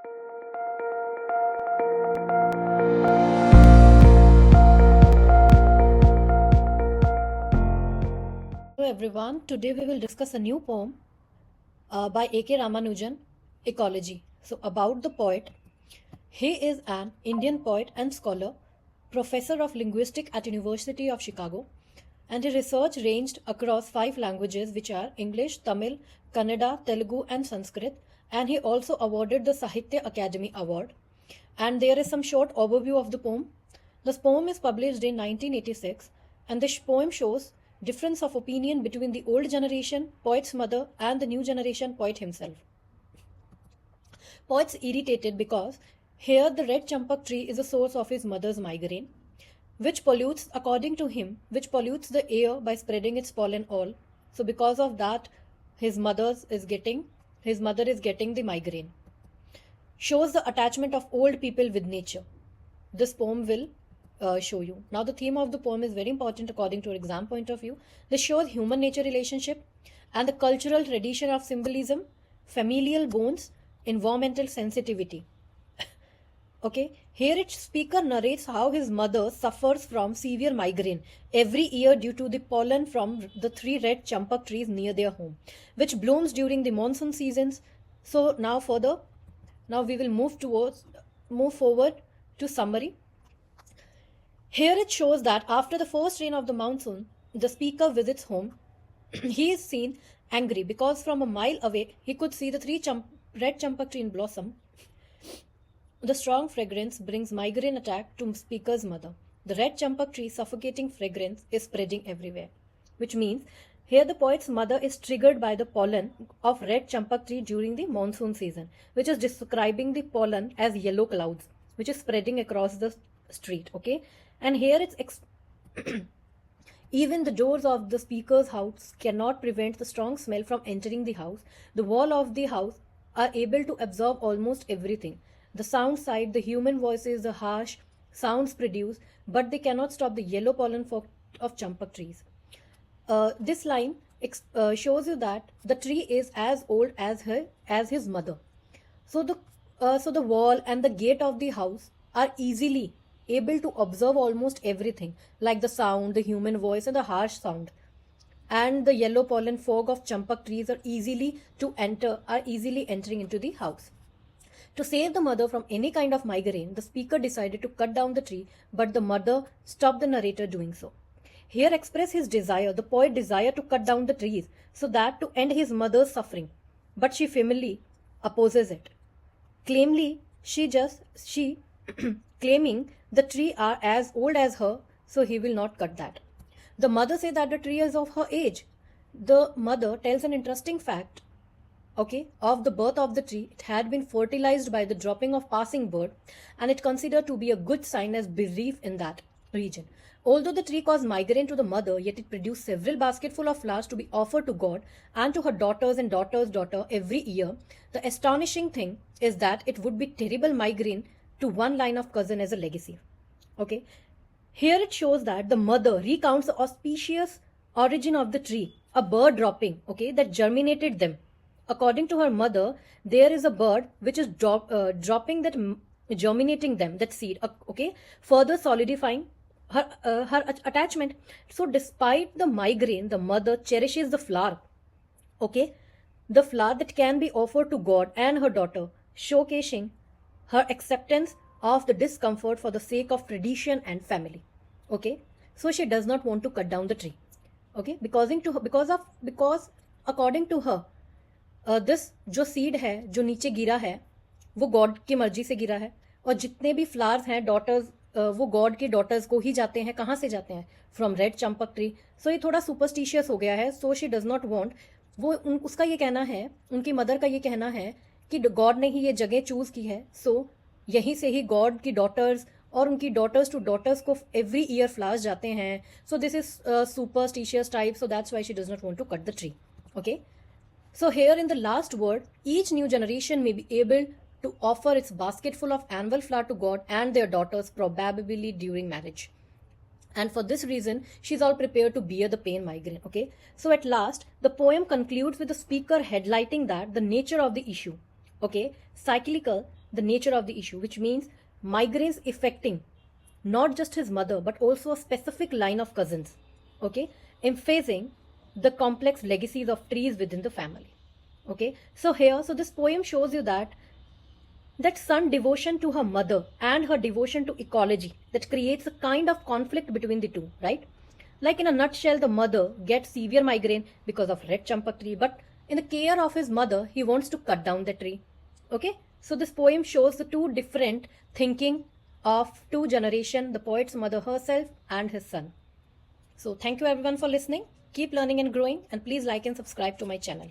Hello everyone, today we will discuss a new poem by A.K. Ramanujan, Ecology. So about the poet, he is an Indian poet and scholar, professor of linguistics at University of Chicago, and his research ranged across 5 languages which are English, Tamil, Kannada, Telugu and Sanskrit, and he also awarded the Sahitya Academy Award. And there is some short overview of the poem. This poem is published in 1986, and this poem shows difference of opinion between the old generation poet's mother and the new generation poet himself. Poet's irritated because here the red champak tree is the source of his mother's migraine, which pollutes, according to him, which pollutes the air by spreading its pollen all. So because of that, his mother is getting the migraine. Shows the attachment of old people with nature. This poem will show you. Now the theme of the poem is very important according to exam point of view. This shows human nature relationship and the cultural tradition of symbolism, familial bonds, environmental sensitivity. Okay, here its speaker narrates how his mother suffers from severe migraine every year due to the pollen from the 3 red champak trees near their home, which blooms during the monsoon seasons. So now we will move forward to summary. Here it shows that after the first rain of the monsoon, the speaker visits home. He is seen angry because from a mile away he could see the 3 red champak tree in blossom. The strong fragrance brings migraine attack to speaker's mother. The red champak tree suffocating fragrance is spreading everywhere, which means here the poet's mother is triggered by the pollen of red champak tree during the monsoon season, which is describing the pollen as yellow clouds, which is spreading across the street. Okay, and here it's even the doors of the speaker's house cannot prevent the strong smell from entering the house. The wall of the house are able to absorb almost everything. The sound side, the human voices, the harsh sounds produced, but they cannot stop the yellow pollen of champak trees. This line shows you that the tree is as old as his mother. So the wall and the gate of the house are easily able to observe almost everything, like the sound, the human voice, and the harsh sound. And the yellow pollen fog of champak trees are easily entering into the house. To save the mother from any kind of migraine, the speaker decided to cut down the tree, but the mother stopped the narrator doing so. Here express the poet desire to cut down the trees so that to end his mother's suffering, but she firmly opposes it. Claiming the tree are as old as her, so he will not cut that. The mother says that the tree is of her age. The mother tells an interesting fact, of the birth of the tree. It had been fertilized by the dropping of passing bird, and it considered to be a good sign as belief in that region. Although the tree caused migraine to the mother, yet it produced several basketful of flowers to be offered to God and to her daughters and daughter's daughter every year. The astonishing thing is that it would be terrible migraine to one line of cousin as a legacy. Okay, here it shows that the mother recounts the auspicious origin of the tree, a bird dropping, that germinated them. According to her mother, there is a bird which is dropping that, germinating them, that seed, further solidifying her attachment. So despite the migraine, the mother cherishes the flower, the flower that can be offered to God and her daughter, showcasing her acceptance of the discomfort for the sake of tradition and family. So she does not want to cut down the tree, because according to her, this जो seed है जो नीचे गिरा है वो God की मर्जी से गिरा है, और जितने भी फ्लावर्स हैं डॉटर्स, वो गॉड की डॉटर्स को ही जाते हैं. कहाँ से जाते हैं? From red champak tree. So ये थोड़ा सुपरस्टिशियस हो गया है. So she does not want, उसका ये कहना है, उनकी मदर का ये कहना है कि गॉड ने ही ये जगह चूज की है. सो यहीं से ही गॉड की डॉटर्स और उनकी डॉटर्स टू डॉटर्स को एवरी ईयर फ्लावर्स जाते हैं. So this is superstitious type. So that's why she does not want to cut the tree. Okay. So here in the last word, each new generation may be able to offer its basketful of annual flower to God and their daughters, probably during marriage. And for this reason, she's all prepared to bear the pain migraine. Okay. So at last, the poem concludes with the speaker highlighting that the nature of the issue, cyclical, the nature of the issue, which means migraines affecting not just his mother but also a specific line of cousins, okay, emphasizing the complex legacies of trees within the family. Okay, so this poem shows you that son devotion to her mother and her devotion to ecology that creates a kind of conflict between the two, right? Like in a nutshell, the mother gets severe migraine because of red champak tree, but in the care of his mother, he wants to cut down the tree. Okay, so this poem shows the two different thinking of two generation, the poet's mother herself and his son. So thank you everyone for listening. Keep learning and growing, and please like and subscribe to my channel.